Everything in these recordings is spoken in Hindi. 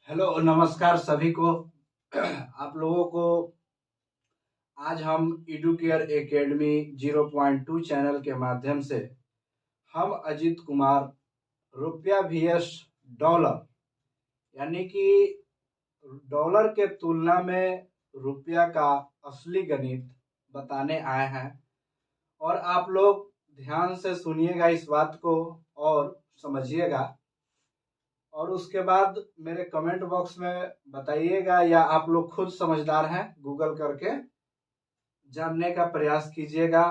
हेलो नमस्कार सभी को। आप लोगों को आज हम एडुकेयर एकेडमी 0.2 चैनल के माध्यम से हम अजीत कुमार रुपया vs डॉलर यानी कि डॉलर के तुलना में रुपया का असली गणित बताने आए हैं। और आप लोग ध्यान से सुनिएगा इस बात को और समझिएगा, और उसके बाद मेरे कमेंट बॉक्स में बताइएगा, या आप लोग खुद समझदार हैं गूगल करके जानने का प्रयास कीजिएगा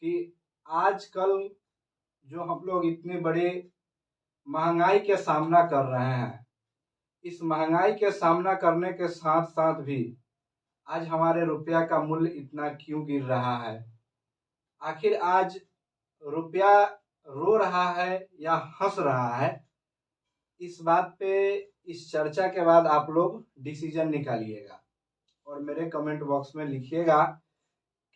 कि आजकल जो हम लोग इतनी बड़ी महंगाई के सामना कर रहे हैं, इस महंगाई के सामना करने के साथ साथ भी आज हमारे रुपया का मूल्य इतना क्यों गिर रहा है। आखिर आज रुपया रो रहा है या हंस रहा है, इस बात पे इस चर्चा के बाद आप लोग डिसीजन निकालिएगा और मेरे कमेंट बॉक्स में लिखिएगा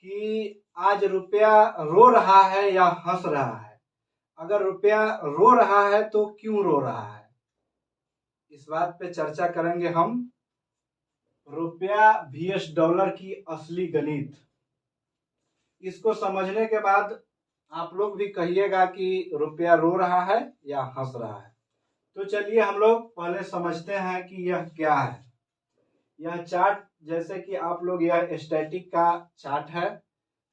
कि आज रुपया रो रहा है या हंस रहा है। अगर रुपया रो रहा है तो क्यों रो रहा है, इस बात पे चर्चा करेंगे हम। रुपया vs डॉलर की असली गणित, इसको समझने के बाद आप लोग भी कहिएगा कि रुपया रो रहा है या हंस रहा है। तो चलिए हम लोग पहले समझते हैं कि यह क्या है। यह चार्ट, जैसे कि आप लोग, यह स्टैटिक का चार्ट है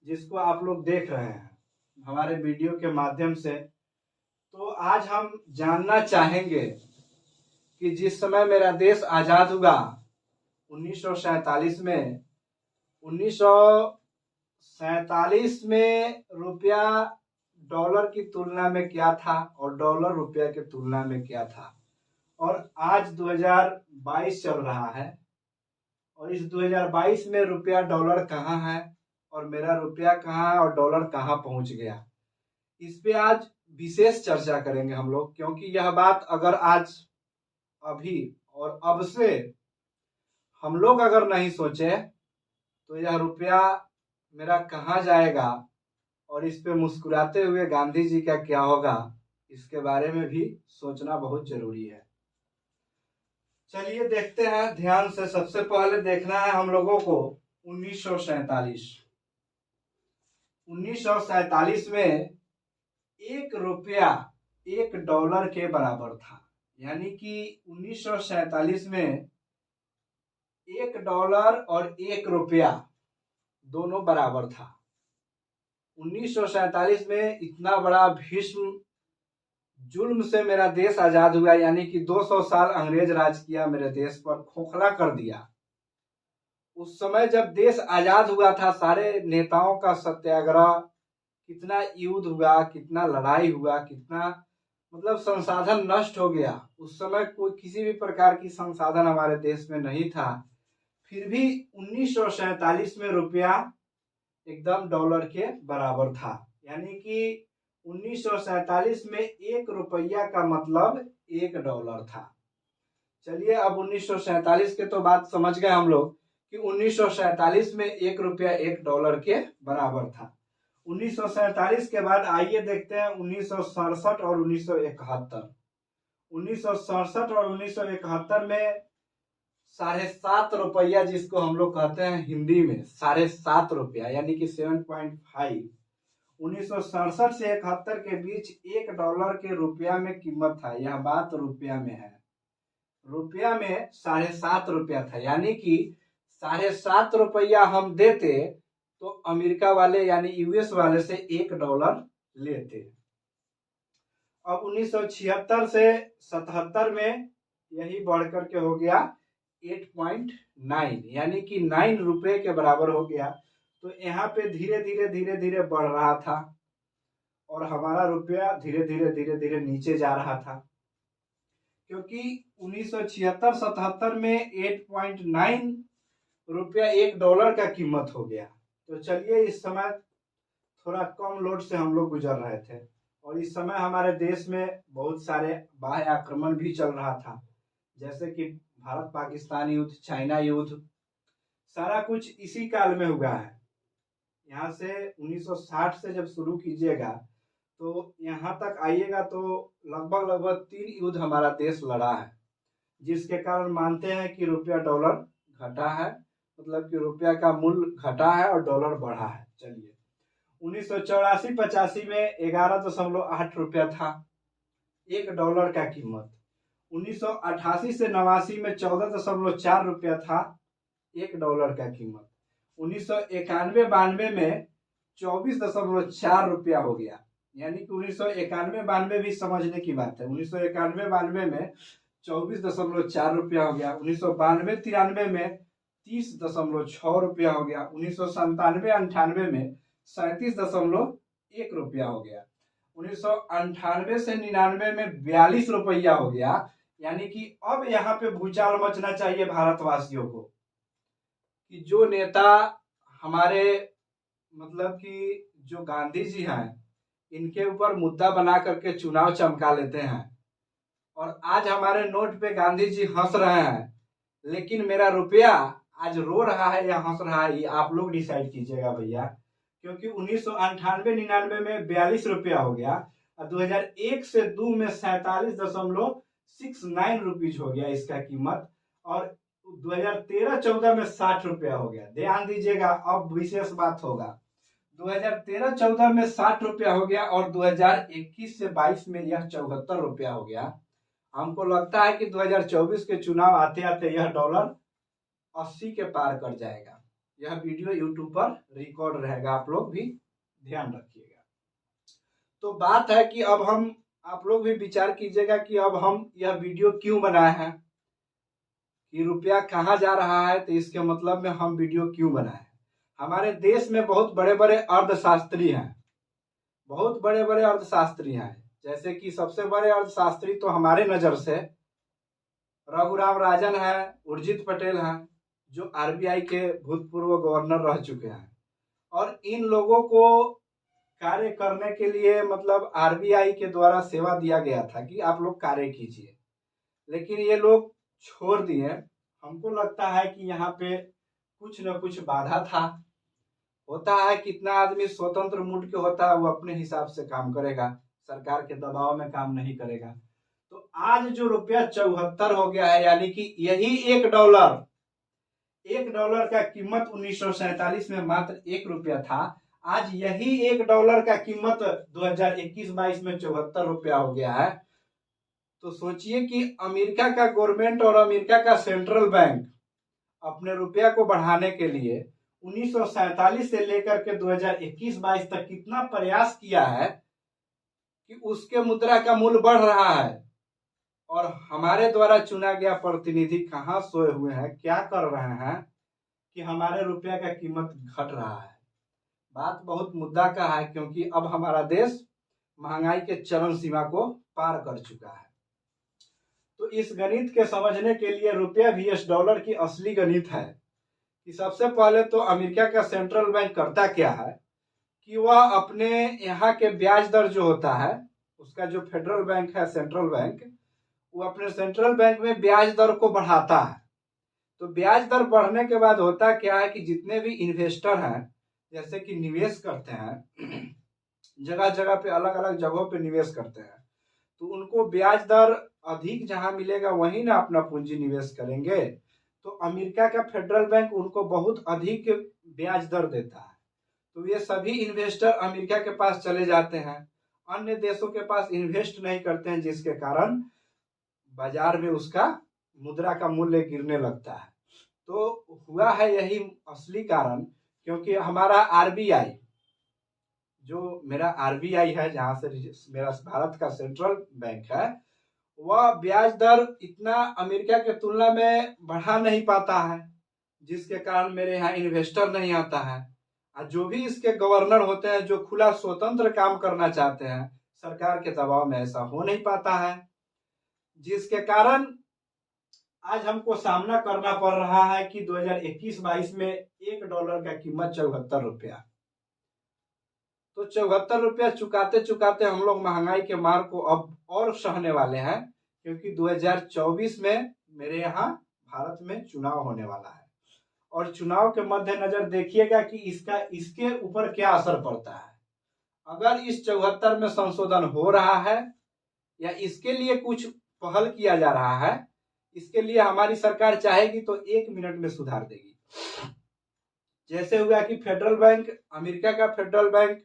जिसको आप लोग देख रहे हैं हमारे वीडियो के माध्यम से। तो आज हम जानना चाहेंगे कि जिस समय मेरा देश आजाद हुआ 1947 में, 1947 में रुपया डॉलर की तुलना में क्या था और डॉलर रुपया की तुलना में क्या था, और आज 2022 चल रहा है और इस 2022 में रुपया डॉलर कहाँ है और मेरा रुपया कहाँ है और डॉलर कहाँ पहुंच गया। इस पे आज विशेष चर्चा करेंगे हम लोग, क्योंकि यह बात अगर आज अभी और अब से हम लोग अगर नहीं सोचे तो यह रुपया मेरा कहाँ जाएगा और इस पे मुस्कुराते हुए गांधी जी का क्या होगा, इसके बारे में भी सोचना बहुत जरूरी है। चलिए देखते हैं ध्यान से। सबसे पहले देखना है हम लोगों को 1947 में एक रुपया एक डॉलर के बराबर था। यानी कि 1947 में एक डॉलर और एक रुपया दोनों बराबर था। 1947 में इतना बड़ा भीष्म जुल्म से मेरा देश आजाद हुआ, यानी कि 200 साल अंग्रेज राज किया मेरे देश पर, खोखला कर दिया। उस समय जब देश आजाद हुआ था, सारे नेताओं का सत्याग्रह, कितना युद्ध हुआ, कितना लड़ाई हुआ, कितना मतलब संसाधन नष्ट हो गया। उस समय कोई किसी भी प्रकार की संसाधन हमारे देश में नहीं था, फिर भी 1947 में रुपया एकदम डॉलर के बराबर था। यानी कि 1947 में एक रुपया का मतलब एक डॉलर था। चलिए अब 1947 के तो बात समझ गए हम लोग कि 1947 में एक रुपया एक डॉलर के बराबर था। 1947 के बाद आइए देखते हैं 1967 और 1971। 1967 और 1971 में 7.5 रुपया, जिसको हम लोग कहते हैं हिंदी में 7.5 रुपया, यानी कि 7.5, 1967 से 71 के बीच एक डॉलर के रुपया में कीमत था। यह बात रुपया में है। रुपया में 7.5 रुपया था, यानी कि 7.5 रुपया हम देते तो अमेरिका वाले यानी यूएस वाले से एक डॉलर लेते। अब 1976 से 77 में यही बढ़कर के हो गया 8.9, यानी कि 9 रुपए के बराबर हो गया। तो यहाँ पे धीरे धीरे धीरे धीरे बढ़ रहा था और हमारा रुपया धीरे धीरे धीरे धीरे नीचे जा रहा था, क्योंकि 1976-77 में 8.9 रुपया एक डॉलर का कीमत हो गया। तो चलिए इस समय थोड़ा कम लोड से हम लोग गुजर रहे थे और इस समय हमारे देश में बहुत सारे बाह्य आक्रमण भी चल रहा था, जैसे कि भारत पाकिस्तान युद्ध, चाइना युद्ध, सारा कुछ इसी काल में हुआ है। यहाँ से 1960 से जब शुरू कीजिएगा तो यहाँ तक आइएगा तो लगभग लगभग 3 युद्ध हमारा देश लड़ा है। जिसके कारण मानते हैं कि रुपया डॉलर घटा है, मतलब कि रुपया का मूल्य घटा है और डॉलर बढ़ा है। चलिए 1984-85 में 11.8 रुपया था एक डॉलर का कीमत। 1988 से 89 में 14.4 रुपया था एक डॉलर का कीमत। 1991-92 में 24.4 रुपया हो गया। यानी कि 1991-92 भी समझने की बात है। 1991-92 में 24.4 रुपया हो गया। 1992-93 में 30.6 रुपया हो गया। 1997-98 में 37.1 रुपया हो गया। 1998 से 99 में 42 रुपया हो गया। यानी कि अब यहाँ पे भूचाल मचना चाहिए भारतवासियों को कि जो नेता हमारे मतलब कि जो गांधी जी हैं इनके ऊपर मुद्दा बना करके चुनाव चमका लेते हैं और आज हमारे नोट पे गांधी जी हंस रहे हैं, लेकिन मेरा रुपया आज रो रहा है या हंस रहा है ये आप लोग डिसाइड कीजिएगा भैया। क्योंकि 1998-99 में 42 रुपया हो गया और 2001 से 2 में 47.69 रुपीज हो गया इसका कीमत और 2013-14 में 60 रुपया हो गया। ध्यान दीजिएगा, अब विशेष बात होगा। 2013-14 में 60 रुपया हो गया और 2021 से 22 में यह 74 रुपया हो गया। हमको लगता है कि 2024 के चुनाव आते आते यह डॉलर 80 के पार कर जाएगा। यह वीडियो यूट्यूब पर रिकॉर्ड रहेगा, आप लोग भी ध्यान रखिएगा। तो बात है कि अब हम आप लोग भी विचार कीजिएगा कि अब हम यह वीडियो क्यों बनाए हैं कि रुपया कहाँ जा रहा है, तो इसके मतलब में हम वीडियो क्यों बनाए हैं। हमारे देश में बहुत बड़े बड़े अर्थशास्त्री हैं, बहुत बड़े बड़े अर्थशास्त्री हैं। जैसे कि सबसे बड़े अर्थशास्त्री तो हमारे नजर से रघुराम राजन है, उर्जित पटेल हैं, जो आरबीआई के भूतपूर्व गवर्नर रह चुके हैं। और इन लोगों को कार्य करने के लिए मतलब आरबीआई के द्वारा सेवा दिया गया था कि आप लोग कार्य कीजिए, लेकिन ये लोग छोड़ दिए। हमको लगता है कि यहाँ पे कुछ न कुछ बाधा था। होता है कितना आदमी स्वतंत्र मूड के होता है, वो अपने हिसाब से काम करेगा, सरकार के दबाव में काम नहीं करेगा। तो आज जो रुपया 74 हो गया है, यानी कि यही एक डॉलर का कीमत 1947 में मात्र 1 रुपया था। आज यही 1 डॉलर का कीमत 2021-22 में 74 रुपया हो गया है। तो सोचिए कि अमेरिका का गवर्नमेंट और अमेरिका का सेंट्रल बैंक अपने रुपया को बढ़ाने के लिए 1947 से लेकर के 2021-22 तक कितना प्रयास किया है कि उसके मुद्रा का मूल्य बढ़ रहा है और हमारे द्वारा चुना गया प्रतिनिधि कहाँ सोए हुए हैं, क्या कर रहे हैं कि हमारे रुपया का कीमत घट रहा है। बात बहुत मुद्दा का है, क्योंकि अब हमारा देश महंगाई के चरम सीमा को पार कर चुका है। तो इस गणित के समझने के लिए रुपया vs डॉलर की असली गणित है कि सबसे पहले तो अमेरिका का सेंट्रल बैंक करता क्या है कि वह अपने यहाँ के ब्याज दर जो होता है, उसका जो फेडरल बैंक है सेंट्रल बैंक, वो अपने सेंट्रल बैंक में ब्याज दर को बढ़ाता है। तो ब्याज दर बढ़ने के बाद होता क्या है कि जितने भी इन्वेस्टर हैं, जैसे कि निवेश करते हैं, जगह जगह पे अलग अलग जगहों पे निवेश करते हैं, तो उनको ब्याज दर अधिक जहां मिलेगा वहीं ना अपना पूंजी निवेश करेंगे। तो अमेरिका का फेडरल बैंक उनको बहुत अधिक ब्याज दर देता है, तो ये सभी इन्वेस्टर अमेरिका के पास चले जाते हैं, अन्य देशों के पास इन्वेस्ट नहीं करते हैं, जिसके कारण बाजार में उसका मुद्रा का मूल्य गिरने लगता है। तो हुआ है यही असली कारण, क्योंकि हमारा आरबीआई, जो मेरा आरबीआई है जहां से मेरा भारत का सेंट्रल बैंक है, वह ब्याज दर इतना अमेरिका के तुलना में बढ़ा नहीं पाता है, जिसके कारण मेरे यहाँ इन्वेस्टर नहीं आता है। और जो भी इसके गवर्नर होते हैं, जो खुला स्वतंत्र काम करना चाहते हैं, सरकार के दबाव में ऐसा हो नहीं पाता है, जिसके कारण आज हमको सामना करना पड़ रहा है कि 2021-22 में 1 डॉलर का कीमत 74 रुपया। तो 74 रुपया चुकाते चुकाते हम लोग महंगाई के मार को अब और सहने वाले हैं, क्योंकि 2024 में मेरे यहाँ भारत में चुनाव होने वाला है और चुनाव के मद्देनजर देखिएगा कि इसके ऊपर क्या असर पड़ता है। अगर इस 74 में संशोधन हो रहा है या इसके लिए कुछ पहल किया जा रहा है, इसके लिए हमारी सरकार चाहेगी तो 1 मिनट में सुधार देगी। जैसे हुआ कि फेडरल बैंक, अमेरिका का फेडरल बैंक,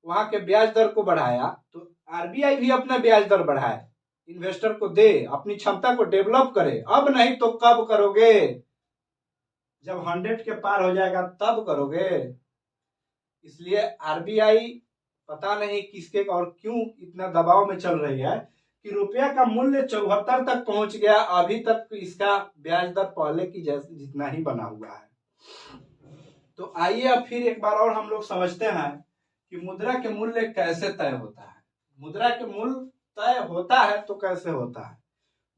वहां के ब्याज दर को बढ़ाया, तो आरबीआई भी अपना ब्याज दर बढ़ाए, इन्वेस्टर को दे, अपनी क्षमता को डेवलप करे। अब नहीं तो कब करोगे? जब 100 के पार हो जाएगा तब करोगे। इसलिए आरबीआई पता नहीं किसके और क्यों इतना दबाव में चल रही है कि रुपया का मूल्य 74 तक पहुंच गया, अभी तक इसका ब्याज दर पहले की जैसे जितना ही बना हुआ है। तो आइए अब फिर एक बार और हम लोग समझते हैं कि मुद्रा के मूल्य कैसे तय होता है। मुद्रा के मूल्य तय होता है तो कैसे होता है?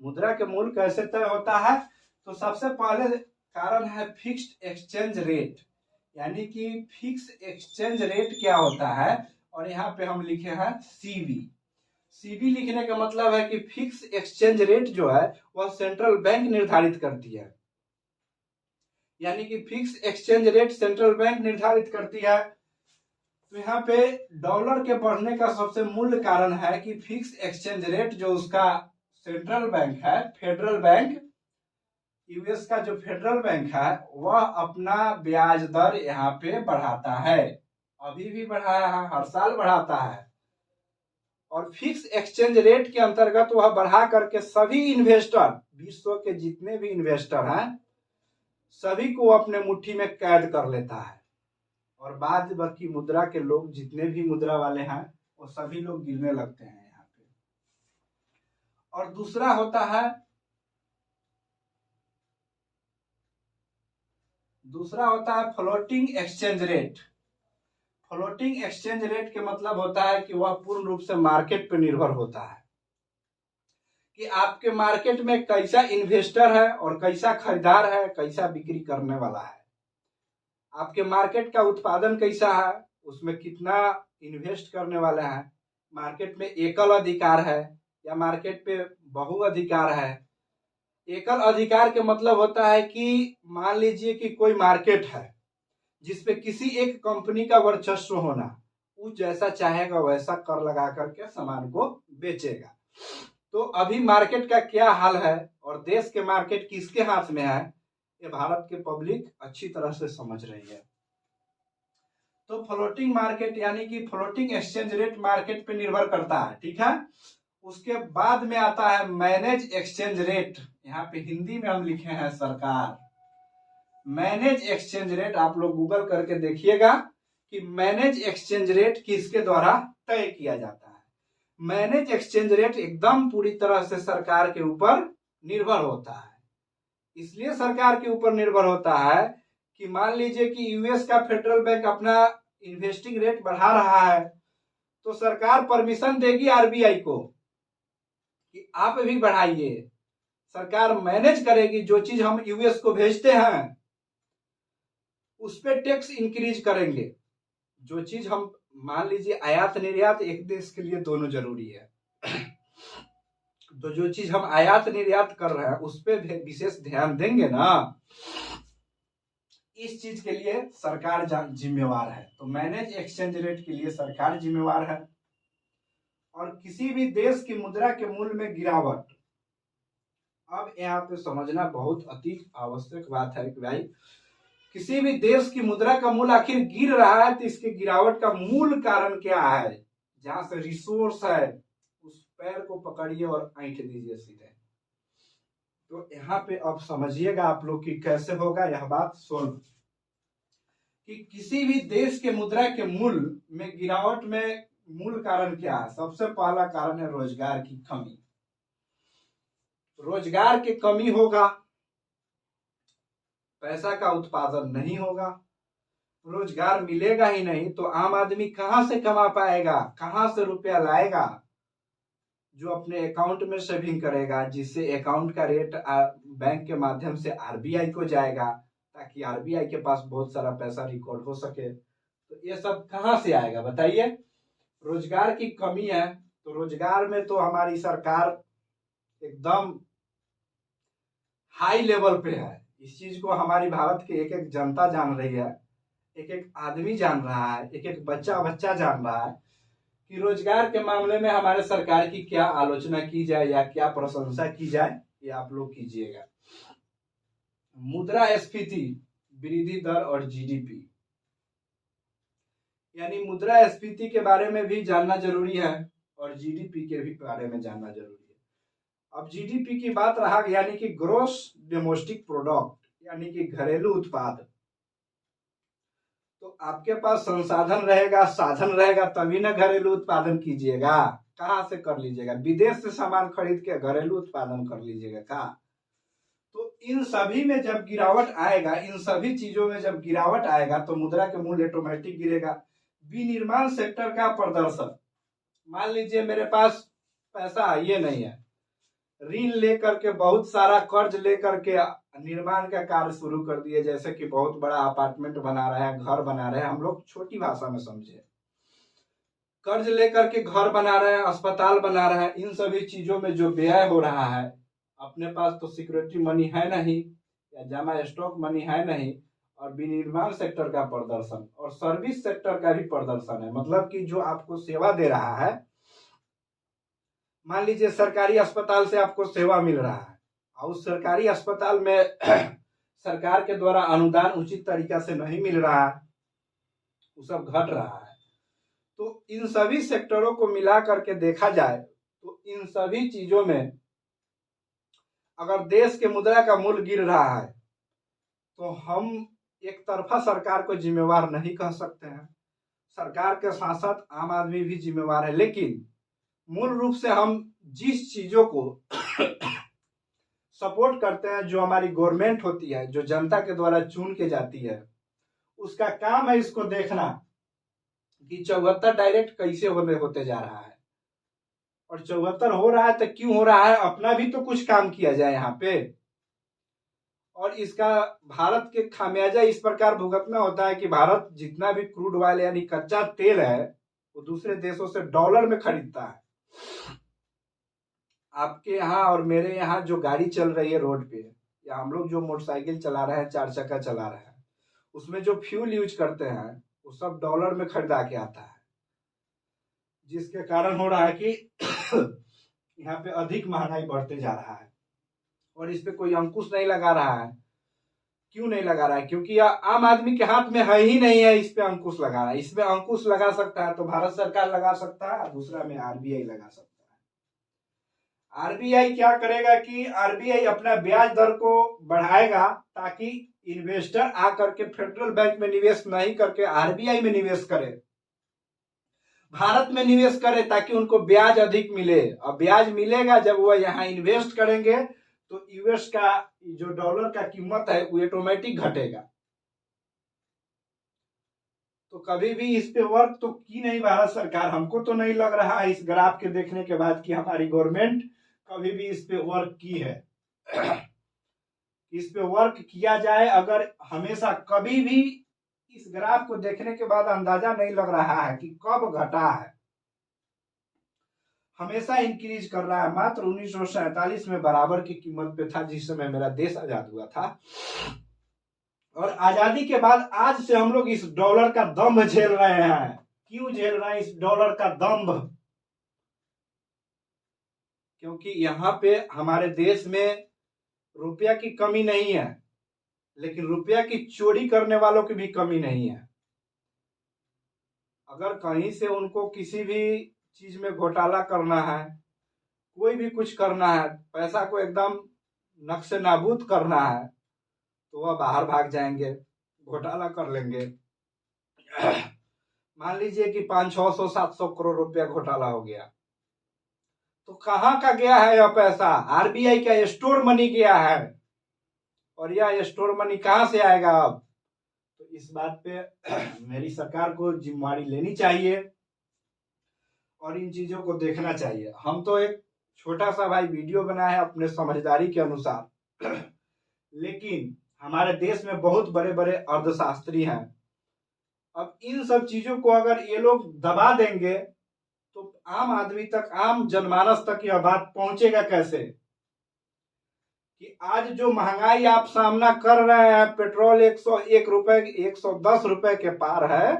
मुद्रा के मूल्य कैसे तय होता है? तो सबसे पहले कारण है फिक्स्ड एक्सचेंज रेट, यानी कि फिक्स एक्सचेंज रेट क्या होता है, और यहाँ पे हम लिखे हैं सीबी। सीबी लिखने का मतलब है कि फिक्स एक्सचेंज रेट जो है वह सेंट्रल बैंक निर्धारित करती है, यानी कि fix exchange rate central bank निर्धारित करती है। तो यहाँ पे डॉलर के बढ़ने का सबसे मूल कारण है कि फिक्स एक्सचेंज रेट जो उसका सेंट्रल बैंक है, फेडरल बैंक, यूएस का जो फेडरल बैंक है, वह अपना ब्याज दर यहाँ पे बढ़ाता है। अभी भी बढ़ाया है, हर साल बढ़ाता है। और फिक्स एक्सचेंज रेट के अंतर्गत वह बढ़ा करके सभी इन्वेस्टर, विश्व के जितने भी इन्वेस्टर हैं, सभी को अपने मुट्ठी में कैद कर लेता है। और बाद बाकी मुद्रा के लोग, जितने भी मुद्रा वाले हैं, वो सभी लोग गिरने लगते हैं यहाँ पे। और दूसरा होता है floating exchange rate. Floating exchange rate के मतलब होता है कि वह पूर्ण रूप से मार्केट पर निर्भर होता है, कि आपके मार्केट में कैसा इन्वेस्टर है और कैसा खरीदार है, कैसा बिक्री करने वाला है, आपके मार्केट का उत्पादन कैसा है, उसमें कितना इन्वेस्ट करने वाले हैं, मार्केट में एकल अधिकार है या मार्केट पे बहु अधिकार है। एकल अधिकार के मतलब होता है कि मान लीजिए कि कोई मार्केट है जिसपे किसी एक कंपनी का वर्चस्व होना, वो जैसा चाहेगा वैसा कर लगा करके सामान को बेचेगा। तो अभी मार्केट का क्या हाल है और देश के मार्केट किसके हाथ में है, ये भारत के पब्लिक अच्छी तरह से समझ रही है। तो फ्लोटिंग मार्केट यानी कि फ्लोटिंग एक्सचेंज रेट मार्केट पे निर्भर करता है, ठीक है। उसके बाद में आता है मैनेज एक्सचेंज रेट, यहाँ पे हिंदी में हम लिखे हैं सरकार। मैनेज एक्सचेंज रेट आप लोग गूगल करके देखिएगा कि मैनेज एक्सचेंज रेट किसके द्वारा तय किया जाता है। मैनेज एक्सचेंज रेट एकदम पूरी तरह से सरकार के ऊपर निर्भर होता है। इसलिए सरकार के ऊपर निर्भर होता है कि मान लीजिए कि यूएस का फेडरल बैंक अपना इन्वेस्टिंग रेट बढ़ा रहा है, तो सरकार परमिशन देगी आरबीआई को कि आप भी बढ़ाइए। सरकार मैनेज करेगी, जो चीज हम यूएस को भेजते हैं उस पर टैक्स इंक्रीज करेंगे। जो चीज हम, मान लीजिए आयात निर्यात एक देश के लिए दोनों जरूरी है, तो जो चीज हम आयात निर्यात कर रहे हैं उस पर विशेष ध्यान देंगे ना, इस चीज के लिए सरकार जिम्मेवार है। तो मैनेज एक्सचेंज रेट के लिए सरकार जिम्मेवार है। और किसी भी देश की मुद्रा के मूल्य में गिरावट, अब यहाँ पे समझना बहुत अति आवश्यक बात है कि भाई किसी भी देश की मुद्रा का मूल्य आखिर गिर रहा है तो इसके गिरावट का मूल कारण क्या है। जहां से रिसोर्स है उस पैर को पकड़िए और ऐंठ दीजिए सीधे। तो यहाँ पे अब समझिएगा आप लोग कि कैसे होगा यह बात सोल्व, कि किसी भी देश के मुद्रा के मूल्य में गिरावट में मूल कारण क्या है। सबसे पहला कारण है रोजगार की कमी। रोजगार की कमी होगा, पैसा का उत्पादन नहीं होगा, रोजगार मिलेगा ही नहीं तो आम आदमी कहां से कमा पाएगा, कहां से रुपया लाएगा जो अपने अकाउंट में सेविंग करेगा, जिससे अकाउंट का रेट बैंक के माध्यम से आरबीआई को जाएगा ताकि आरबीआई के पास बहुत सारा पैसा रिकॉर्ड हो सके। तो ये सब कहां से आएगा बताइए। रोजगार की कमी है, तो रोजगार में तो हमारी सरकार एकदम हाई लेवल पे है। इस चीज को हमारी भारत के एक एक जनता जान रही है, एक एक आदमी जान रहा है, एक एक बच्चा जान रहा है कि रोजगार के मामले में हमारे सरकार की क्या आलोचना की जाए या क्या प्रशंसा की जाए, ये आप लोग कीजिएगा। मुद्रास्फीति, वृद्धि दर और जीडीपी, यानी मुद्रास्फीति के बारे में भी जानना जरूरी है और जीडीपी के भी बारे में जानना जरूरी है। अब जीडीपी की बात रहा, यानी कि ग्रोस डोमेस्टिक प्रोडक्ट, यानी कि घरेलू उत्पाद। तो आपके पास संसाधन रहेगा, साधन रहेगा, तभी ना घरेलू उत्पादन कीजिएगा। कहाँ से कर लीजिएगा? विदेश से सामान खरीद के घरेलू उत्पादन कर लीजिएगा का? तो इन सभी में जब गिरावट आएगा, इन सभी चीजों में जब गिरावट आएगा तो मुद्रा के मूल्य ऑटोमेटिक गिरेगा। विनिर्माण सेक्टर का प्रदर्शन, मान लीजिए मेरे पास पैसा ये नहीं है, ऋण लेकर के बहुत सारा कर्ज लेकर के निर्माण का कार्य शुरू कर दिए, जैसे कि बहुत बड़ा अपार्टमेंट बना रहे हैं, घर बना रहे हैं, हम लोग छोटी भाषा में समझे, कर्ज लेकर के घर बना रहे हैं, अस्पताल बना रहे हैं। इन सभी चीजों में जो व्यय हो रहा है, अपने पास तो सिक्योरिटी मनी है नहीं या जमा स्टॉक मनी है नहीं, और विनिर्माण सेक्टर का प्रदर्शन और सर्विस सेक्टर का भी प्रदर्शन है, मतलब कि जो आपको सेवा दे रहा है, मान लीजिए सरकारी अस्पताल से आपको सेवा मिल रहा है और उस सरकारी अस्पताल में सरकार के द्वारा अनुदान उचित तरीका से नहीं मिल रहा है, वो सब घट रहा है। तो इन सभी सेक्टरों को मिला करके देखा जाए तो इन सभी चीजों में अगर देश के मुद्रा का मूल्य गिर रहा है तो हम एक तरफा सरकार को जिम्मेवार नहीं कह सकते हैं, सरकार के साथ साथ आम आदमी भी जिम्मेवार है। लेकिन मूल रूप से हम जिस चीजों को सपोर्ट करते हैं, जो हमारी गवर्नमेंट होती है, जो जनता के द्वारा चुन के जाती है, उसका काम है इसको देखना कि 74 डायरेक्ट कैसे होते जा रहा है, और 74 हो रहा है तो क्यों हो रहा है, अपना भी तो कुछ काम किया जाए यहाँ पे। और इसका भारत के खामियाजा इस प्रकार भुगतना होता है कि भारत जितना भी क्रूड ऑयल यानी कच्चा तेल है वो दूसरे देशों से डॉलर में खरीदता है। आपके यहाँ और मेरे यहाँ जो गाड़ी चल रही है रोड पे, या हम लोग जो मोटरसाइकिल चला रहे हैं, 4 चक्का चला रहे हैं, उसमें जो फ्यूल यूज करते हैं वो सब डॉलर में खरीदा के आता है, जिसके कारण हो रहा है कि यहाँ पे अधिक महंगाई बढ़ते जा रहा है और इस पे कोई अंकुश नहीं लगा रहा है। क्यों नहीं लगा रहा है? क्योंकि आम आदमी के हाथ में है ही नहीं है इस पे अंकुश लगा रहा है। इसमें अंकुश लगा सकता है तो भारत सरकार लगा सकता है, दूसरा में आरबीआई लगा सकता है। आरबीआई क्या करेगा कि आरबीआई अपना ब्याज दर को बढ़ाएगा ताकि इन्वेस्टर आकर के फेडरल बैंक में निवेश नहीं करके आरबीआई में निवेश करे, भारत में निवेश करे, ताकि उनको ब्याज अधिक मिले। और ब्याज मिलेगा जब वह यहाँ इन्वेस्ट करेंगे तो यूएस का जो डॉलर का कीमत है वो ऑटोमेटिक घटेगा। तो कभी भी इस पे वर्क तो की नहीं भारत सरकार, हमको तो नहीं लग रहा है इस ग्राफ के देखने के बाद कि हमारी गवर्नमेंट कभी भी इस पे वर्क की है। इस पे वर्क किया जाए, अगर हमेशा कभी भी इस ग्राफ को देखने के बाद अंदाजा नहीं लग रहा है कि कब घटा है, हमेशा इंक्रीज कर रहा है। मात्र 1947 में बराबर की कीमत पे था जिस समय मेरा देश आजाद हुआ था, और आजादी के बाद आज से हम लोग इस डॉलर का दम्भ झेल रहे हैं। क्यों झेल रहे हैं इस डॉलर का दम्भ? क्योंकि यहाँ पे हमारे देश में रुपया की कमी नहीं है, लेकिन रुपया की चोरी करने वालों की भी कमी नहीं है। अगर कहीं से उनको किसी भी चीज में घोटाला करना है, कोई भी कुछ करना है, पैसा को एकदम नक्शे नाबूद करना है, तो वह बाहर भाग जाएंगे, घोटाला कर लेंगे। मान लीजिए कि 500, 600, 700 करोड़ रुपया घोटाला हो गया, तो कहाँ का गया है यह पैसा? आरबीआई का स्टोर मनी गया है, और यह स्टोर मनी कहाँ से आएगा अब? तो इस बात पे मेरी सरकार को जिम्मेदारी लेनी चाहिए और इन चीजों को देखना चाहिए। हम तो एक छोटा सा भाई वीडियो बनाया है अपने समझदारी के अनुसार, लेकिन हमारे देश में बहुत बड़े बड़े अर्थशास्त्री हैं। अब इन सब चीजों को अगर ये लोग दबा देंगे तो आम आदमी तक, आम जनमानस तक यह बात पहुंचेगा कैसे कि आज जो महंगाई आप सामना कर रहे हैं, पेट्रोल 101 रुपए, 110 रुपए के पार है,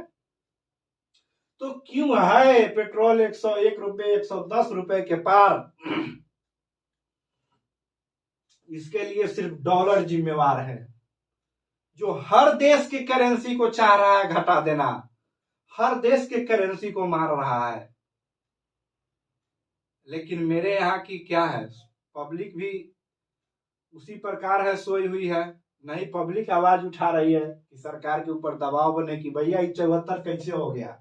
तो क्यों है पेट्रोल 101 रुपए, 110 रुपए के पार? इसके लिए सिर्फ डॉलर जिम्मेवार है, जो हर देश की करेंसी को चाह रहा है घटा देना, हर देश के करेंसी को मार रहा है। लेकिन मेरे यहाँ की क्या है, पब्लिक भी उसी प्रकार है, सोई हुई है। नहीं, पब्लिक आवाज उठा रही है कि सरकार के ऊपर दबाव बने कि भैया ये 74 कैसे हो गया,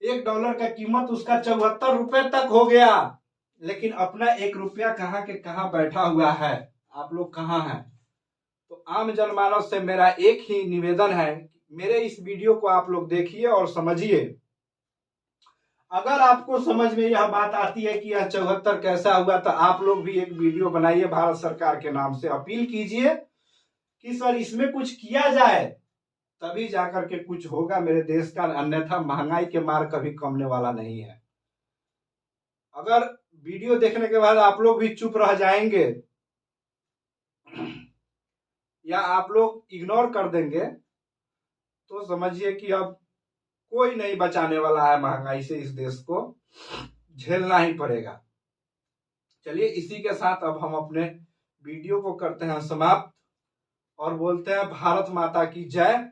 $1 का कीमत उसका 74 रुपए तक हो गया, लेकिन अपना 1 रुपया कहाँ के कहाँ बैठा हुआ है। आप लोग कहाँ हैं? तो आम जनमानस से मेरा एक ही निवेदन है, मेरे इस वीडियो को आप लोग देखिए और समझिए। अगर आपको समझ में यह बात आती है कि यह 74 कैसा हुआ, तो आप लोग भी एक वीडियो बनाइए, भारत सरकार के नाम से अपील कीजिए कि सर इसमें कुछ किया जाए, तभी जाकर के कुछ होगा मेरे देश का, अन्यथा महंगाई के मार कभी कमने वाला नहीं है। अगर वीडियो देखने के बाद आप लोग भी चुप रह जाएंगे या आप लोग इग्नोर कर देंगे, तो समझिए कि अब कोई नहीं बचाने वाला है महंगाई से, इस देश को झेलना ही पड़ेगा। चलिए, इसी के साथ अब हम अपने वीडियो को करते हैं समाप्त और बोलते हैं भारत माता की जय।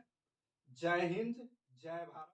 जय हिंद, जय भारत।